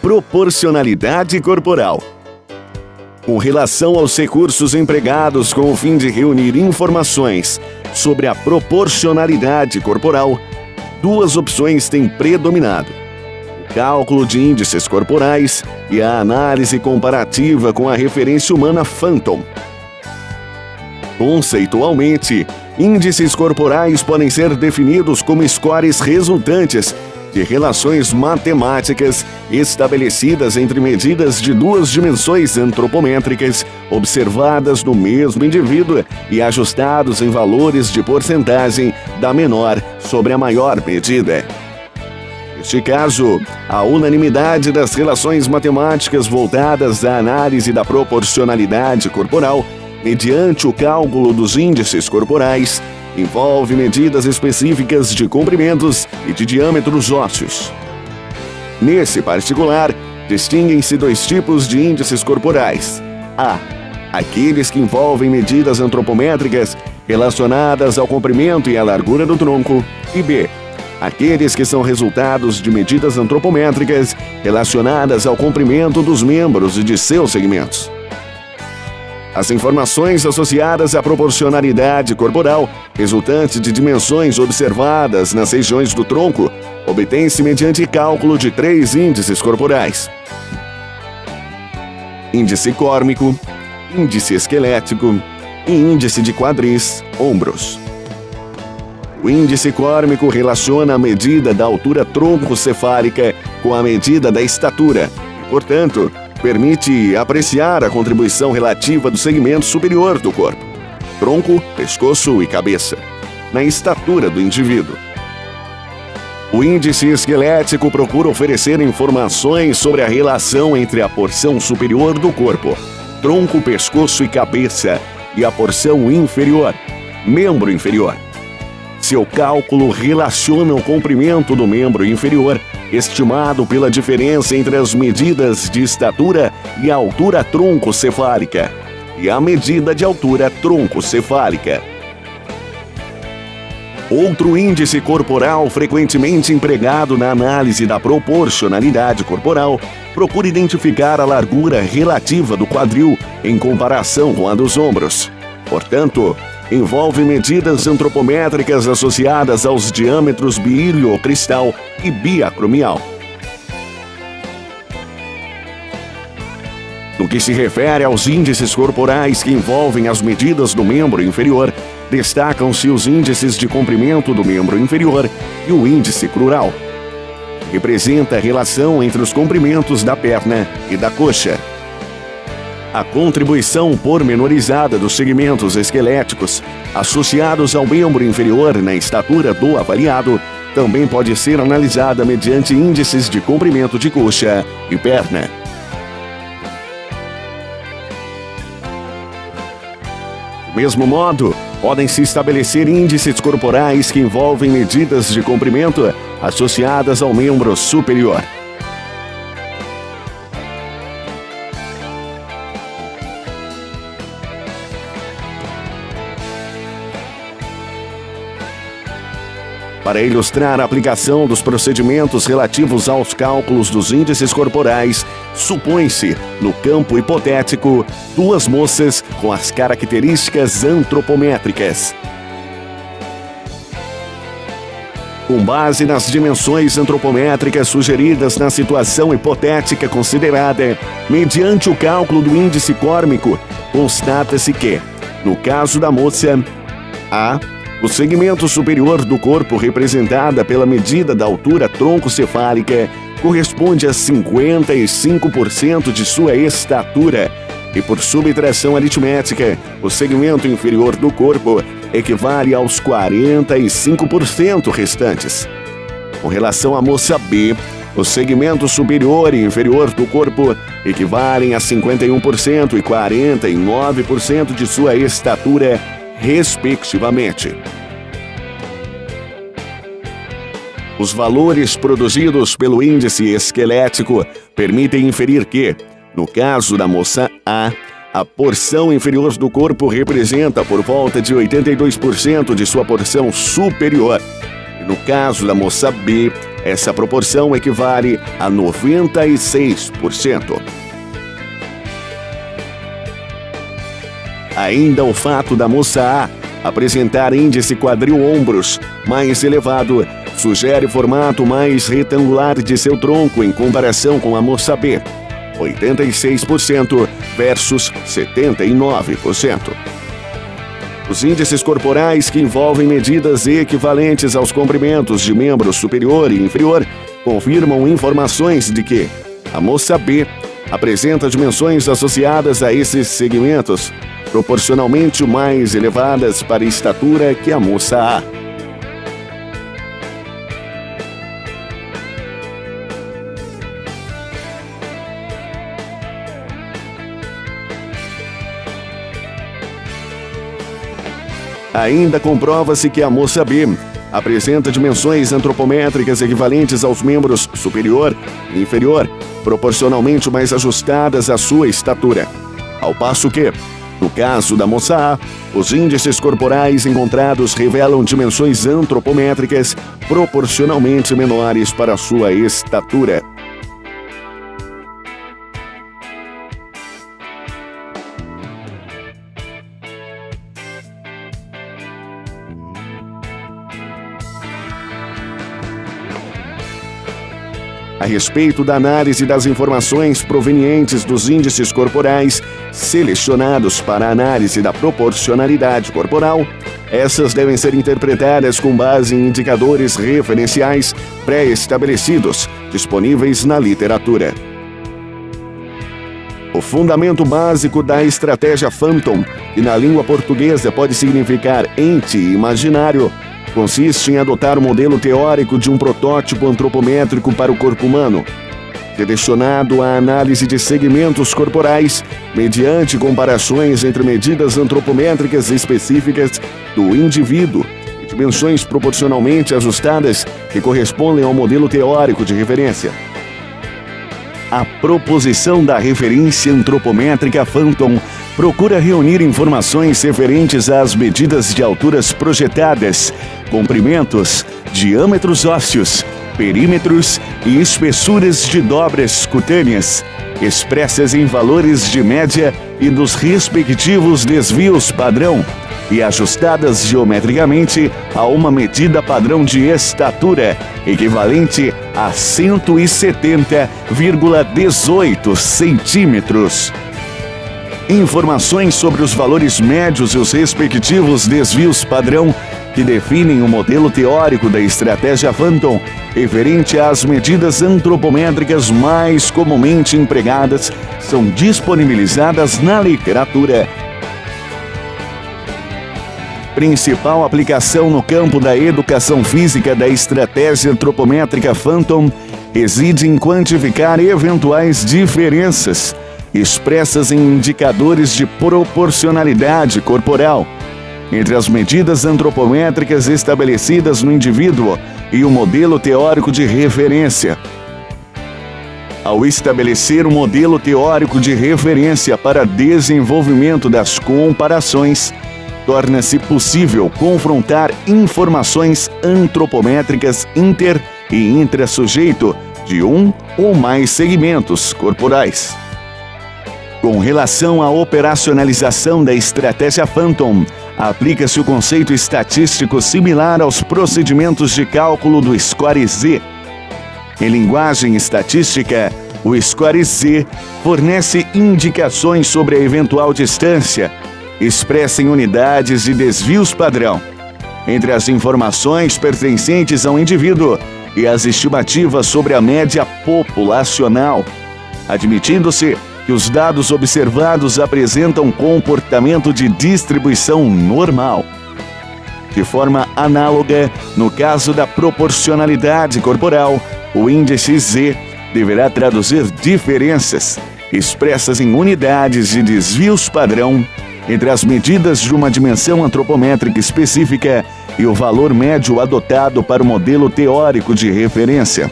proporcionalidade corporal. Com relação aos recursos empregados com o fim de reunir informações sobre a proporcionalidade corporal, duas opções têm predominado: o cálculo de índices corporais e a análise comparativa com a referência humana Phantom. Conceitualmente, índices corporais podem ser definidos como scores resultantes de relações matemáticas estabelecidas entre medidas de duas dimensões antropométricas observadas no mesmo indivíduo e ajustados em valores de porcentagem da menor sobre a maior medida. Neste caso, a unanimidade das relações matemáticas voltadas à análise da proporcionalidade corporal, mediante o cálculo dos índices corporais, envolve medidas específicas de comprimentos e de diâmetros ósseos. Nesse particular, distinguem-se dois tipos de índices corporais: A. Aqueles que envolvem medidas antropométricas relacionadas ao comprimento e à largura do tronco, e B. Aqueles que são resultados de medidas antropométricas relacionadas ao comprimento dos membros e de seus segmentos. As informações associadas à proporcionalidade corporal, resultantes de dimensões observadas nas regiões do tronco, obtêm-se mediante cálculo de três índices corporais: índice córmico, índice esquelético e índice de quadris, ombros. O índice córmico relaciona a medida da altura troncocefálica com a medida da estatura e, portanto, permite apreciar a contribuição relativa do segmento superior do corpo, tronco, pescoço e cabeça, na estatura do indivíduo. O índice esquelético procura oferecer informações sobre a relação entre a porção superior do corpo, tronco, pescoço e cabeça, e a porção inferior, membro inferior. Seu cálculo relaciona o comprimento do membro inferior, estimado pela diferença entre as medidas de estatura e altura troncocefálica, e a medida de altura troncocefálica. Outro índice corporal frequentemente empregado na análise da proporcionalidade corporal procura identificar a largura relativa do quadril em comparação com a dos ombros. Portanto, envolve medidas antropométricas associadas aos diâmetros biiliocristal e biacromial. No que se refere aos índices corporais que envolvem as medidas do membro inferior, destacam-se os índices de comprimento do membro inferior e o índice crural, que representa a relação entre os comprimentos da perna e da coxa. A contribuição pormenorizada dos segmentos esqueléticos associados ao membro inferior na estatura do avaliado também pode ser analisada mediante índices de comprimento de coxa e perna. Do mesmo modo, podem-se estabelecer índices corporais que envolvem medidas de comprimento associadas ao membro superior. Para ilustrar a aplicação dos procedimentos relativos aos cálculos dos índices corporais, supõe-se, no campo hipotético, duas moças com as características antropométricas. Com base nas dimensões antropométricas sugeridas na situação hipotética considerada, mediante o cálculo do índice córmico, constata-se que, no caso da moça A, o segmento superior do corpo, representada pela medida da altura troncocefálica, corresponde a 55% de sua estatura, e por subtração aritmética, o segmento inferior do corpo equivale aos 45% restantes. Com relação à moça B, os segmentos superior e inferior do corpo equivalem a 51% e 49% de sua estatura, respectivamente. Os valores produzidos pelo índice esquelético permitem inferir que, no caso da moça A, a porção inferior do corpo representa por volta de 82% de sua porção superior. E no caso da moça B, essa proporção equivale a 96%. Ainda o fato da moça A apresentar índice quadril-ombros mais elevado sugere formato mais retangular de seu tronco em comparação com a moça B, 86% versus 79%. Os índices corporais que envolvem medidas equivalentes aos comprimentos de membro superior e inferior confirmam informações de que a moça B apresenta dimensões associadas a esses segmentos proporcionalmente mais elevadas para a estatura que a moça A. Ainda comprova-se que a moça B apresenta dimensões antropométricas equivalentes aos membros superior e inferior, proporcionalmente mais ajustadas à sua estatura. Ao passo que, no caso da moça A, os índices corporais encontrados revelam dimensões antropométricas proporcionalmente menores para a sua estatura. A respeito da análise das informações provenientes dos índices corporais selecionados para a análise da proporcionalidade corporal, essas devem ser interpretadas com base em indicadores referenciais pré-estabelecidos, disponíveis na literatura. O fundamento básico da estratégia Phantom, que na língua portuguesa pode significar ente imaginário, consiste em adotar o modelo teórico de um protótipo antropométrico para o corpo humano, direcionado à análise de segmentos corporais mediante comparações entre medidas antropométricas específicas do indivíduo e dimensões proporcionalmente ajustadas que correspondem ao modelo teórico de referência. A proposição da referência antropométrica Phantom procura reunir informações referentes às medidas de alturas projetadas, comprimentos, diâmetros ósseos, perímetros e espessuras de dobras cutâneas, expressas em valores de média e dos respectivos desvios padrão, e ajustadas geometricamente a uma medida padrão de estatura, equivalente a 170,18 centímetros. Informações sobre os valores médios e os respectivos desvios padrão que definem o modelo teórico da estratégia Phantom referente às medidas antropométricas mais comumente empregadas são disponibilizadas na literatura. Principal aplicação no campo da educação física da estratégia antropométrica Phantom reside em quantificar eventuais diferenças expressas em indicadores de proporcionalidade corporal entre as medidas antropométricas estabelecidas no indivíduo e o modelo teórico de referência. Ao estabelecer um modelo teórico de referência para desenvolvimento das comparações, torna-se possível confrontar informações antropométricas inter- e intrassujeito de um ou mais segmentos corporais. Com relação à operacionalização da estratégia Phantom, aplica-se o conceito estatístico similar aos procedimentos de cálculo do Score-Z. Em linguagem estatística, o Score-Z fornece indicações sobre a eventual distância, expressa em unidades de desvios padrão, entre as informações pertencentes ao indivíduo e as estimativas sobre a média populacional, admitindo-se que os dados observados apresentam comportamento de distribuição normal. De forma análoga, no caso da proporcionalidade corporal, o índice Z deverá traduzir diferenças expressas em unidades de desvios padrão entre as medidas de uma dimensão antropométrica específica e o valor médio adotado para o modelo teórico de referência.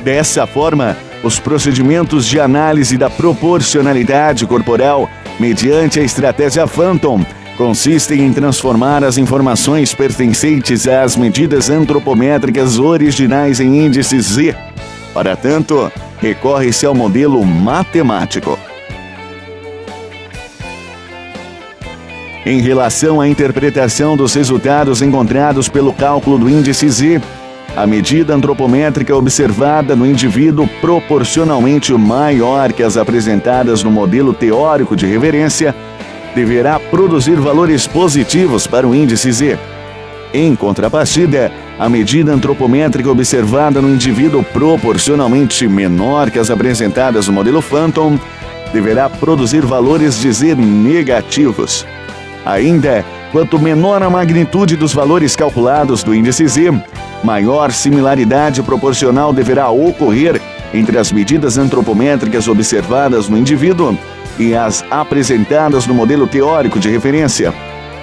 Dessa forma, os procedimentos de análise da proporcionalidade corporal, mediante a estratégia Phantom, consistem em transformar as informações pertencentes às medidas antropométricas originais em índice Z. Para tanto, recorre-se ao modelo matemático. Em relação à interpretação dos resultados encontrados pelo cálculo do índice Z, a medida antropométrica observada no indivíduo proporcionalmente maior que as apresentadas no modelo teórico de referência deverá produzir valores positivos para o índice Z. Em contrapartida, a medida antropométrica observada no indivíduo proporcionalmente menor que as apresentadas no modelo Phantom deverá produzir valores de Z negativos. Ainda, quanto menor a magnitude dos valores calculados do índice Z, maior similaridade proporcional deverá ocorrer entre as medidas antropométricas observadas no indivíduo e as apresentadas no modelo teórico de referência,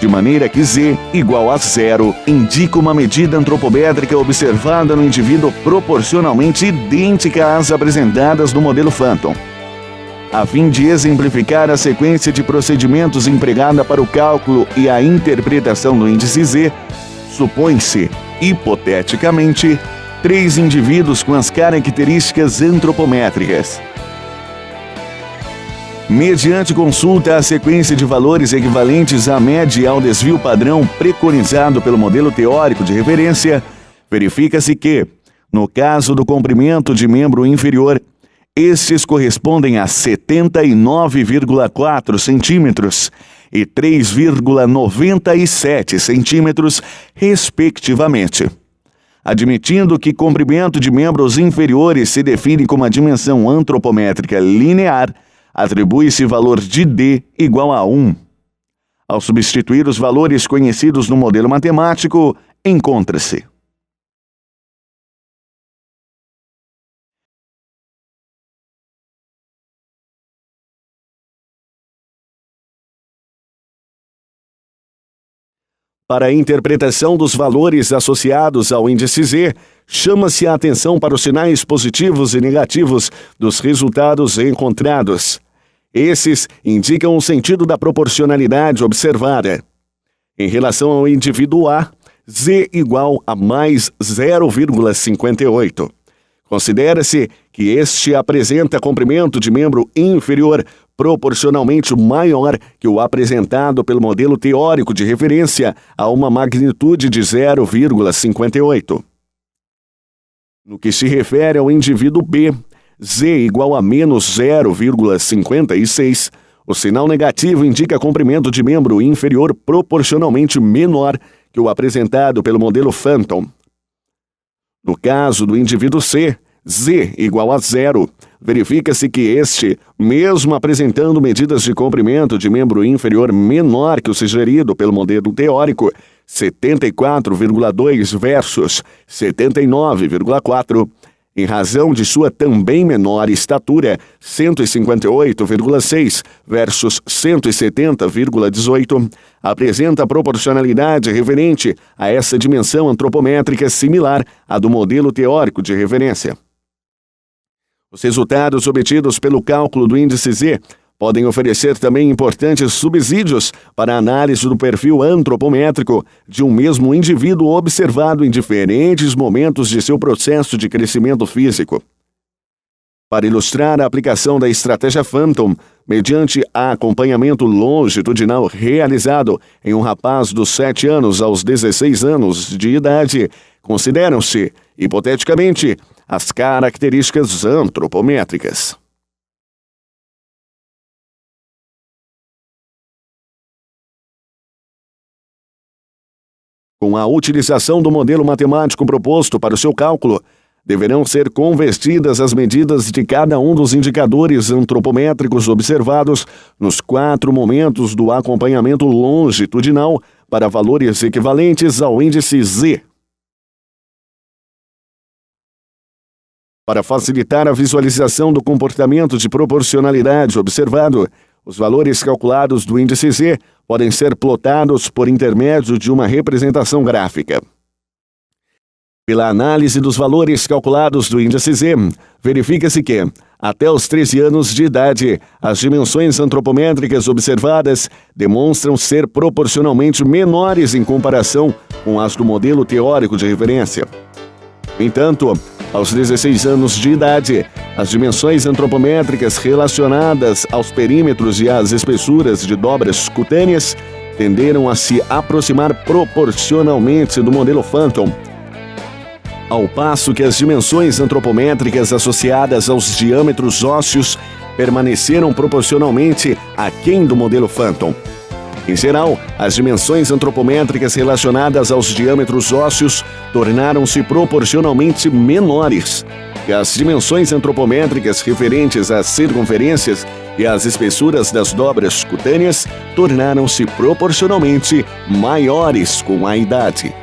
de maneira que Z igual a 0 indica uma medida antropométrica observada no indivíduo proporcionalmente idêntica às apresentadas no modelo Phantom. A fim de exemplificar a sequência de procedimentos empregada para o cálculo e a interpretação do índice Z, supõe-se, hipoteticamente, 3 indivíduos com as características antropométricas. Mediante consulta à sequência de valores equivalentes à média e ao desvio padrão preconizado pelo modelo teórico de referência, verifica-se que, no caso do comprimento de membro inferior, estes correspondem a 79,4 centímetros e 3,97 centímetros, respectivamente. Admitindo que comprimento de membros inferiores se define como a dimensão antropométrica linear, atribui-se valor de D igual a 1. Ao substituir os valores conhecidos no modelo matemático, encontra-se: para a interpretação dos valores associados ao índice Z, chama-se a atenção para os sinais positivos e negativos dos resultados encontrados. Esses indicam o sentido da proporcionalidade observada. Em relação ao indivíduo A, Z igual a mais 0,58. Considera-se que este apresenta comprimento de membro inferior proporcionalmente maior que o apresentado pelo modelo teórico de referência a uma magnitude de 0,58. No que se refere ao indivíduo B, Z igual a menos 0,56, o sinal negativo indica comprimento de membro inferior proporcionalmente menor que o apresentado pelo modelo Phantom. No caso do indivíduo C, Z igual a 0, verifica-se que este, mesmo apresentando medidas de comprimento de membro inferior menor que o sugerido pelo modelo teórico, 74,2 versus 79,4, em razão de sua também menor estatura, 158,6 versus 170,18, apresenta proporcionalidade referente a essa dimensão antropométrica similar à do modelo teórico de referência. Os resultados obtidos pelo cálculo do índice Z podem oferecer também importantes subsídios para a análise do perfil antropométrico de um mesmo indivíduo observado em diferentes momentos de seu processo de crescimento físico. Para ilustrar a aplicação da estratégia Phantom, mediante acompanhamento longitudinal realizado em um rapaz dos 7 anos aos 16 anos de idade, consideram-se, hipoteticamente, as características antropométricas. Com a utilização do modelo matemático proposto para o seu cálculo, deverão ser convertidas as medidas de cada um dos indicadores antropométricos observados nos 4 momentos do acompanhamento longitudinal para valores equivalentes ao índice Z. Para facilitar a visualização do comportamento de proporcionalidade observado, os valores calculados do índice Z podem ser plotados por intermédio de uma representação gráfica. Pela análise dos valores calculados do índice Z, verifica-se que, Até os 13 anos de idade, as dimensões antropométricas observadas demonstram ser proporcionalmente menores em comparação com as do modelo teórico de referência. No entanto, aos 16 anos de idade, as dimensões antropométricas relacionadas aos perímetros e às espessuras de dobras cutâneas tenderam a se aproximar proporcionalmente do modelo Phantom, ao passo que as dimensões antropométricas associadas aos diâmetros ósseos permaneceram proporcionalmente aquém do modelo Phantom. Em geral, as dimensões antropométricas relacionadas aos diâmetros ósseos tornaram-se proporcionalmente menores, e as dimensões antropométricas referentes às circunferências e às espessuras das dobras cutâneas tornaram-se proporcionalmente maiores com a idade.